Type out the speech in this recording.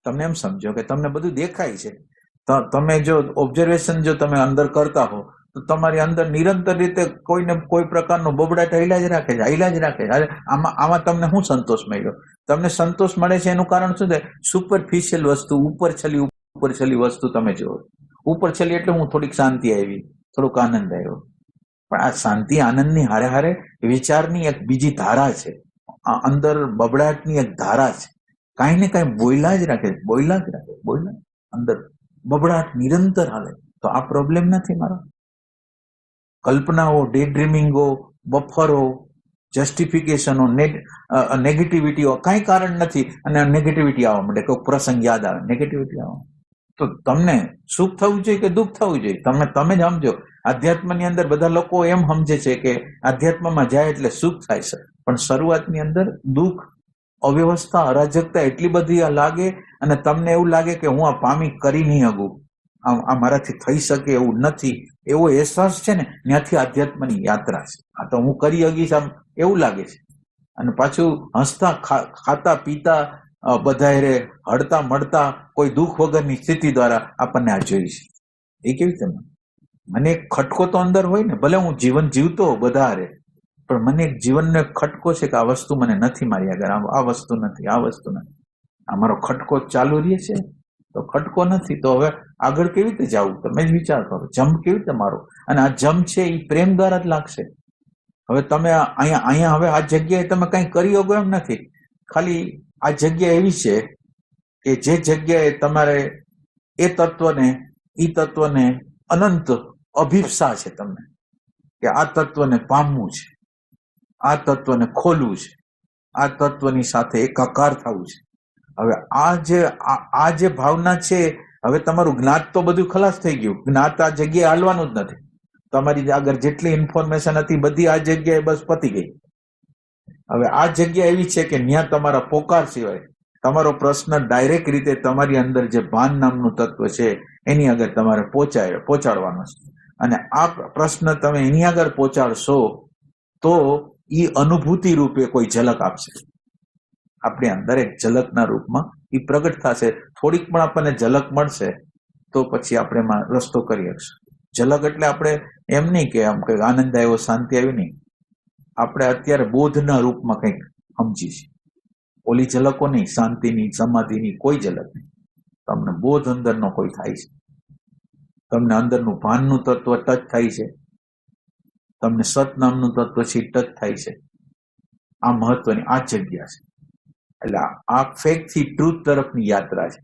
તમને એમ સમજો કે તમને બધું દેખાય છે, તમે જો ઓબ્ઝર્વેશન જો તમે અંદર કરતા હો તો તમારી અંદર નિરંતર રીતે કોઈને કોઈ પ્રકારનો બબડાટ હાલ્યા જ રાખે છે. આમાં તમને શું સંતોષ મળ્યો? તમને સંતોષ મળે છે એનું કારણ શું છે? સુપરફિશિયલ વસ્તુ, ઉપરછલી વસ્તુ તમે જુઓ. ઉપરછલી એટલે હું થોડીક શાંતિ આવી, થોડોક આનંદ આવ્યો, પણ આ શાંતિ આનંદની હારે હારે વિચારની એક બીજી ધારા છે, અંદર બબડાટની એક ધારા છે. કાંઈ ને કાંઈ બોયલા જ રાખે, અંદર બબડાટ નિરંતર હાલે. તો આ પ્રોબ્લેમ નથી મારો. કલ્પનાઓ, ડે ડ્રીમિંગો, બફરો, જસ્ટિફિકેશનો, નેગેટિવિટીઓ, કાંઈ કારણ નથી અને નેગેટિવિટી આવવા માંડે. કોઈ પ્રસંગ યાદ આવે, નેગેટિવિટી આવવા. તો તમને સુખ થવું જોઈએ કે દુઃખ થવું જોઈએ? તમે જ સમજો. આધ્યાત્મની અંદર બધા લોકો એમ સમજે છે કે આધ્યાત્મમાં જાય એટલે સુખ થાય છે, પણ શરૂઆતની અંદર દુઃખ, અવ્યવસ્થા, અરાજકતા એટલી બધી લાગે અને તમને એવું લાગે કે હું આ પામી કરી નહીં શકું, આ મારાથી થઈ શકે એવું નથી, એવો અહેસાસ છે ને, ત્યાંથી આધ્યાત્મની યાત્રા છે. આ તો હું કરી શકીશ આમ એવું લાગે છે. અને પાછું હસતા ખાતા પીતા બધાય રે હળતા મળતા કોઈ દુઃખ વગરની સ્થિતિ દ્વારા આપણને આ જોઈ છે. એ કેવી રીતે? મને એક ખટકો તો અંદર હોય ને, ભલે હું જીવન જીવતો બધા રે, પણ મને એક જીવનનો એક ખટકો છે કે આ વસ્તુ મને નથી મારી આગળ, આ વસ્તુ નથી, આ વસ્તુ નથી. આ મારો ખટકો ચાલુ રહે છે. તો ખટકો નથી તો હવે આગળ કેવી રીતે જવું? તમે જ વિચાર કરો, જમ્પ કેવી રીતે મારો? અને આ જમ્પ છે એ પ્રેમ દ્વારા જ લાગશે. હવે તમે અહીંયા હવે આ જગ્યાએ તમે કંઈ કરી શકો એમ નથી. ખાલી આ જગ્યા એવી છે કે જે જગ્યાએ તમારે એ તત્વને અનંત અભિપ્સા છે તમને કે આ તત્વને પામવું છે, આ તત્વને ખોલવું છે, આ તત્વની સાથે એકાકાર થવું છે. હવે આ જે ભાવના છે, હવે તમારું જ્ઞાત તો બધું ખલાસ થઈ ગયું. જ્ઞાત આ જગ્યાએ હાલવાનું જ નથી. તમારી આગળ જેટલી ઇન્ફોર્મેશન હતી બધી આ જગ્યાએ બસ પતી ગઈ. હવે આ જગ્યા એવી છે કે ત્યાં તમારા પોકાર સિવાય તમારો પ્રશ્ન ડાયરેક્ટ રીતે તમારી અંદર જે ભાન નામનું તત્વ છે એની આગળ તમારે પહોંચાડવાનો છે. અને આ પ્રશ્ન તમે એની આગળ પહોંચાડશો તો એ અનુભૂતિ રૂપે કોઈ ઝલક આપશે. આપણી અંદર એક ઝલકના રૂપમાં એ પ્રગટ થશે. થોડીક પણ આપણને ઝલક મળશે તો પછી આપણે એમાં રસ્તો કરી શકશું. ઝલક એટલે આપણે એમ નહીં કે આમ કંઈક આનંદ આવ્યો, શાંતિ આવી, નહીં. આપણે અત્યારે બોધના રૂપમાં કંઈક સમજી છીએ. ઓલી ઝલકો નહીં, શાંતિની, સમાધિની કોઈ ઝલક નહીં. તમને બોધ અંદરનો કોઈ થાય છે, તમને અંદરનું ભાનનું તત્વ ટચ થાય છે, તમને સત નામનું તત્વ છે ટચ થાય છે. આ મહત્વની આ જગ્યા છે. એટલે આ ફેક થી ટ્રુથ તરફની યાત્રા છે.